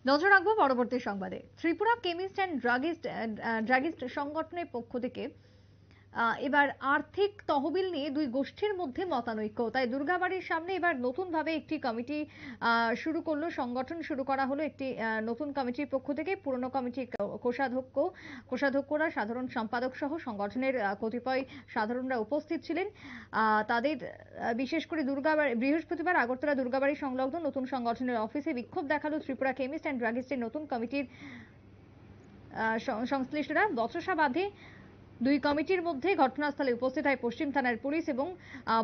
নজর রাখবো পরবর্তী সংবাদে। ত্রিপুরা কেমিস্ট অ্যান্ড ড্রাগিস্ট সংগঠনের পক্ষ থেকে এবার আর্থিক তহবিল নিয়ে দুই গোষ্ঠীর মধ্যে মতানৈক্য। তাই দুর্গাবাড়ির সামনে এবার নতুন ভাবে একটি কমিটি শুরু করলো, সংগঠন শুরু করা হলো একটি নতুন কমিটির পক্ষ থেকে। পুরনো কমিটির কোষাধ্যক্ষরা, সাধারণ সম্পাদক সহ সংগঠনের কতিপয় সাধারণরা উপস্থিত ছিলেন। তাদের বিশেষ করে বৃহস্পতিবার আগরতলা দুর্গাবাড়ি সংলগ্ন নতুন সংগঠনের অফিসে বিক্ষোভ দেখালো ত্রিপুরা কেমিস্ট অ্যান্ড ড্রাগিস্টের নতুন কমিটির সংশ্লিষ্টরা। বচসা বাঁধে দুই কমিটির মধ্যে। ঘটনাস্থলে উপস্থিত হয় পশ্চিম থানার পুলিশ এবং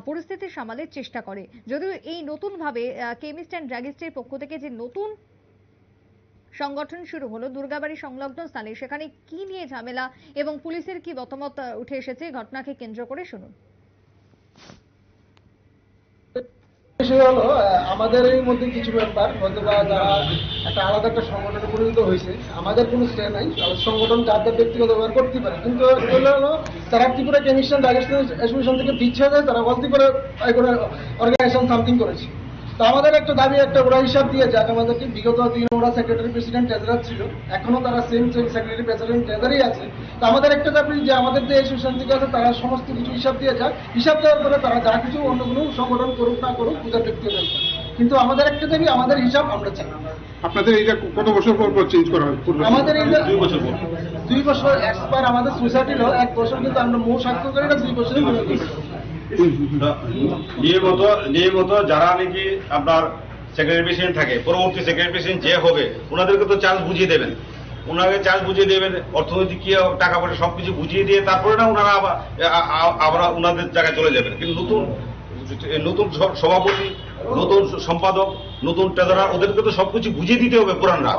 পরিস্থিতি সামালের চেষ্টা করে। যদিও এই নতুন ভাবে কেমিস্ট অ্যান্ড ড্রাগিস্টের পক্ষ থেকে যে নতুন সংগঠন শুরু হলো দুর্গাবাড়ি সংলগ্ন স্থানে, সেখানে কি নিয়ে ঝামেলা এবং পুলিশের কি মতামত উঠে এসেছে ঘটনাকে কেন্দ্র করে, শুনুন। বিষয় হলো আমাদের এর মধ্যে কিছু ব্যাপার হয়তো বা যারা একটা আলাদা একটা সংগঠনে পরিণত হয়েছে, আমাদের কোনো স্টে নাই, সংগঠন যার যার ব্যক্তিগত ব্যবহার করতে পারে, কিন্তু হলো তারা Tripura chemist and druggist association থেকে পিছিয়ে যায়, তারা বলতে পারে অর্গানাইজেশন সামথিং করেছে। তো আমাদের একটা দাবি, একটা ওরা হিসাব দিয়ে যাক আমাদেরকে। বিগত দিন ওরা সেক্রেটারি প্রেসিডেন্ট ট্রেজারার ছিল, এখনো তারা সেম সেক্রেটারি প্রেসিডেন্ট ট্রেজারই আছে। তো আমাদের একটা দাবি যে আমাদের যে অ্যাসোসিয়েশন থেকে আছে তারা সমস্ত কিছু হিসাব দিয়ে যাক, হিসাব দেওয়ার পরে তারা যা কিছু অন্য কোনো সংগঠন করুক না করুক পূজার ব্যক্তিগত ব্যাপার, কিন্তু আমাদের একটা দাবি, আমাদের হিসাব আমরা চাই। আপনাদের এইটা কত বছর পর চেঞ্জ করা হয়? আমাদের এই 2 বছর এক্সপায়ার আমাদের সোসাইটির 1 বছর, কিন্তু আমরা মূল স্বাক্ষরকারীরা 2 বছরের নিয়মিত যারা নাকি আপনার সেক্রেটারি প্রেসিডেন্ট থাকে, পরবর্তী সেক্রেটারি প্রেসিডেন্ট যে হবে ওনাদেরকে তো চার্জ বুঝিয়ে দেবেন, ওনাকে চার্জ বুঝিয়ে দেবেন, অর্থনৈতিক কি টাকা পয়সা সবকিছু বুঝিয়ে দিয়ে তারপরে না ওনারা আবার ওনাদের জায়গায় চলে যাবেন। কিন্তু নতুন সভাপতি, নতুন সম্পাদক, নতুন ট্রেজারার, ওদেরকে তো সবকিছু বুঝিয়ে দিতে হবে পুরানরা।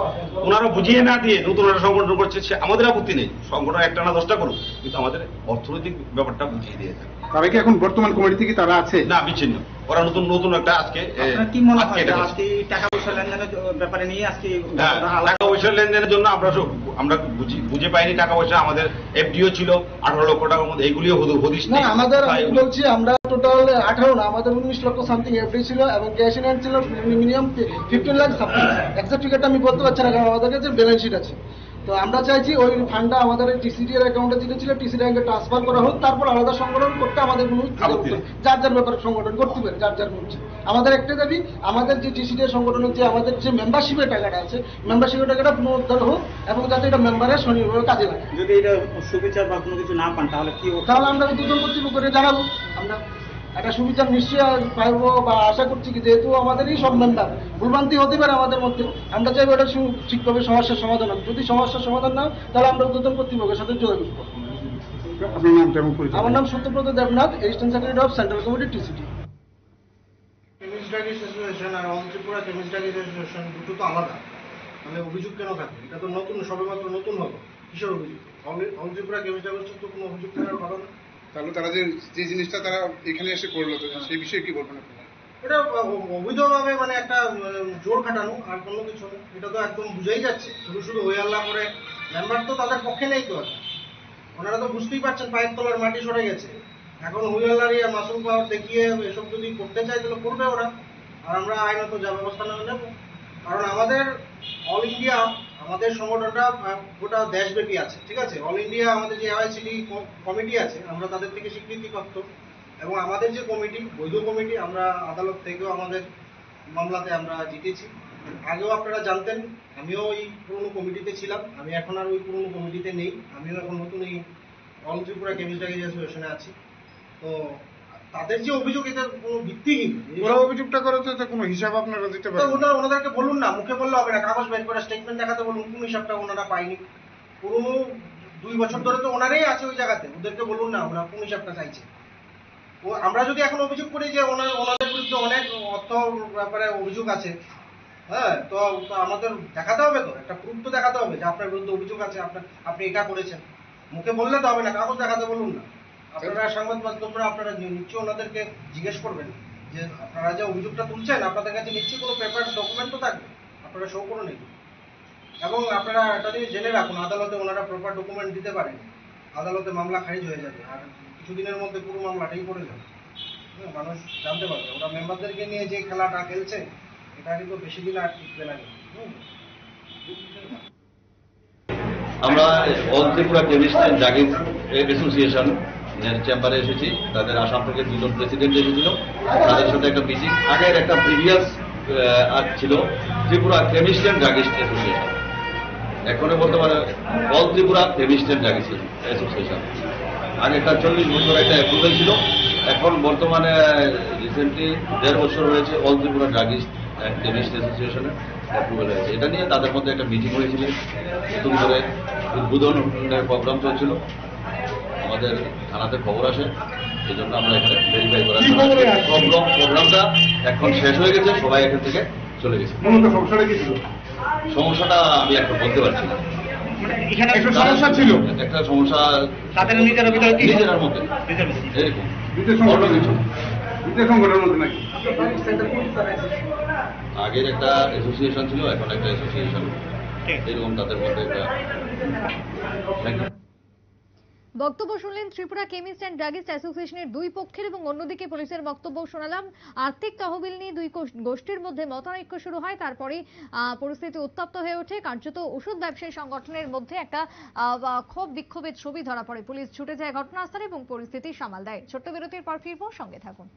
ওনারা বুঝিয়ে না দিয়ে নতুন একটা সংগঠন করছে, সে আমাদের আপত্তি নেই, সংগঠন একটা না 10টা করুক, কিন্তু আমাদের অর্থনৈতিক ব্যাপারটা বুঝিয়ে দিয়ে দেয়। তারা কি এখন বর্তমান কমিটি থেকে তারা আছে না? বিচ্ছিন্ন। ওরা নতুন একটা আজকে কি মনে হয় টাকা পয়সা লেনদেনের ব্যাপারে নিয়ে আজকে টাকা পয়সা লেনদেনের জন্য আমরা বুঝে পাইনি টাকা পয়সা। আমাদের এফডিও ছিল 18 লক্ষ টাকার মধ্যে, এইগুলিও হদিস না। আমাদের বলছি আমরা টোটাল 18 না, আমাদের 19 লক্ষ সামথিং এফডি ছিল এবং ক্যাশ ইন হ্যান্ড ছিল মিনিমাম 15 লাখ সামথিং। এক্সাক্ট ফিগারটা আমি বলতে পারছি না, কারণ আমাদের কাছে ব্যালেন্স শিট আছে। তো আমরা চাইছি ওই ফান্ডটা আমাদের টিসিডি এর অ্যাকাউন্টে যেটা ছিল টিসিডি ব্যাংকে ট্রান্সফার করা হোক, তারপর আলাদা সংগঠন করতে আমাদের কোনো যার যার ব্যাপারে সংগঠন করতে পারে, যার যার করছে। আমাদের একটা দাবি, আমাদের যে টিসিডি এর সংগঠনের যে আমাদের যে মেম্বারশিপের টাকাটা আছে, মেম্বারশিপের টাকাটা পুনরুদ্ধার হোক এবং যাতে এটা মেম্বারের স্বনির্ভর কাজে লাগে। যদি এটা সুবিচার বা কোনো কিছু না পান তাহলে কি হবে? তাহলে আমরা দুজন কর্তৃপক্ষকে জানাবো, আমরা একটা সুবিচার নিশ্চয়ই পাইবো বা আশা করছি, কি যেহেতু আমাদেরই সব মেম্বার, ভুলভ্রান্তি হতে পারে আমাদের মধ্যে, আমরা চাইবো এটা ঠিকভাবে সমস্যার সমাধান হবে। যদি সমস্যার সমাধান না হয় তাহলে আমরা দুজন কর্তৃপক্ষের সাথে যোগাযোগ করবো। আপনার নামটা এবং পরিচয়? আমার নাম Satyabrata Debnath, assistant secretary of central committee TCT. Chemist druggist association আর all Tripura chemist druggist association দুটো তো আলাদা, মানে অভিযোগ কেন থাকবে? এটা তো নতুন, সবেমাত্র নতুন হলো, কিসের অভিযোগ? অল ত্রিপুরা কেমিস্ট ড্রাগিস্টের তো কোনো অভিযোগ থাকার কথা না। তাহলে তারা যে জিনিসটা তারা এখানে এসে করলো, তো সেই বিষয়ে কি বলবেন আপনারা? এটা অবৈধভাবে মানে একটা জোর খাটানো, আর কোনো কিছু না। এটা তো একদম বুঝাই যাচ্ছে, শুধু হই আল্লাহ করে। মেম্বার তো তাদের পক্ষে নেই তো, ওনারা তো বুঝতেই পারছেন পায়ের তলার মাটি সরে গেছে। এখন হই আল্লাহরই মাসুল পাওয়ার দেখিয়ে এসব যদি করতে চায় তাহলে করবে ওরা, আর আমরা আইনত যা ব্যবস্থা নেব। কারণ আমাদের অল ইন্ডিয়া আমাদের সংগঠনটা গোটা দেশব্যাপী আছে, ঠিক আছে? অল ইন্ডিয়া আমাদের যে এআইসিডি কমিটি আছে, আমরা তাদের থেকে স্বীকৃতিপ্রাপ্ত, এবং আমাদের যে কমিটি বৈধ কমিটি, আমরা আদালত থেকেও আমাদের মামলাতে আমরা জিতেছি। আগেও আপনারা জানতেন, আমিও ওই পুরনো কমিটিতে ছিলাম, আমি এখন আর ওই পুরনো কমিটিতে নেই, আমিও এখন নতুন এই অল ত্রিপুরা কেমিস্ট ড্রাগিস্ট অ্যাসোসিয়েশনে আছি। তো তাদের যে অভিযোগ, এটা কোনো ভিত্তিহীন। ওরা অভিযোগটা করে তো কোনো হিসাব আপনারা দিতে পারেন? ওনাদেরকে বলুন না, মুখে বললে হবে না, কাগজ বের করে স্টেটমেন্ট দেখাতে বলুন কোন হিসাবটা ওনারা পায়নি। পুরনো 2 বছর ধরে তো ওনারাই আছে ওই জায়গাতে, ওদেরকে বলুন না ওরা কোন হিসাবটা চাইছে। আমরা যদি এখন অভিযোগ করি যে ওনাদের বিরুদ্ধে অনেক অর্থ ব্যাপারে অভিযোগ আছে, হ্যাঁ, তো আমাদের দেখাতে হবে, তো একটা প্রুফ তো দেখাতে হবে যে আপনার বিরুদ্ধে অভিযোগ আছে, আপনি এটা করেছেন। মুখে বললে তো হবে না, কাগজ দেখাতে বলুন না। আপনারা সংবাদ মাধ্যমরা আপনারা নিশ্চয়ই ওনাদেরকে জিজ্ঞেস করবেন যে আপনারা যে অভিযোগটা তুলছেন, আপনাদের কাছে নিশ্চয়ই কোনো পেপার ডকুমেন্ট তো থাকবে, আপনারা শো করে নেই। এবং আপনারা একটা জিনিস জেনে রাখুন, আদালতে ওনারা প্রপার ডকুমেন্ট দিতে পারেন, আদালতে মামলা খারিজ হয়ে যাবে, আর কিছুদিনের মধ্যে পুরো মামলাটাই পড়ে যাবে। মানুষ জানতে পারবে ওরা মেম্বারদেরকে নিয়ে যে খেলাটা খেলছে, এটা কিন্তু বেশি দিন আর টিকবে না। আমরা all Tripura chemist and druggist association চেম্বারে এসেছি। তাদের আসাম থেকে 2 জন প্রেসিডেন্ট এসেছিল, তাদের সাথে একটা মিটিং। আগের একটা প্রিভিয়াস ছিল Tripura chemist and druggist association, এখন বর্তমানে all Tripura chemist and druggist association. আগেটা 40 বছর একটা অ্যাপ্রুভেল ছিল, এখন বর্তমানে রিসেন্টলি 1.5 বছর হয়েছে all Tripura druggist and chemist অ্যাসোসিয়েশনের অ্যাপ্রুভেল হয়েছে। এটা নিয়ে তাদের মধ্যে একটা মিটিং হয়েছিল, নতুন করে উদ্বোধনের প্রোগ্রাম চলছিল। আমাদের থানাতে খবর আসে, এই জন্য আমরা এখানে ভেরিফাই করার প্রোগ্রামটা এখন শেষ হয়ে গেছে, সবাই এখান থেকে চলে গেছে। সমস্যাটা আমি এখন বলতে পারছি না। এখানে একটা সমস্যা ছিল, একটা সমস্যা তাদের নিজের ভিতরে নিজের মধ্যে এরকম অন্য কিছু আগের একটা অ্যাসোসিয়েশন ছিল, এখন একটা অ্যাসোসিয়েশন, এরকম তাদের মধ্যে একটা। Thank you. বক্তব্য শুনলেন ত্রিপুরা কেমিস্ট অ্যান্ড ড্রাগিস্ট অ্যাসোসিয়েশনের 2 পক্ষের, এবং অন্যদিকে পুলিশের বক্তব্য শোনালাম। আর্থিক তহবিল নিয়ে 2 গোষ্ঠীর মধ্যে মতানৈক্য শুরু হয়, তারপরে পরিস্থিতি উত্তপ্ত হয়ে ওঠে। কার্যত ওষুধ ব্যবসায়ী সংগঠনের মধ্যে একটা ক্ষোভ বিক্ষোভের ছবি ধরা পড়ে। পুলিশ ছুটে যায় ঘটনাস্থলে এবং পরিস্থিতি সামাল দেয়। ছোট্ট বিরতির পর ফিরবো, সঙ্গে থাকুন।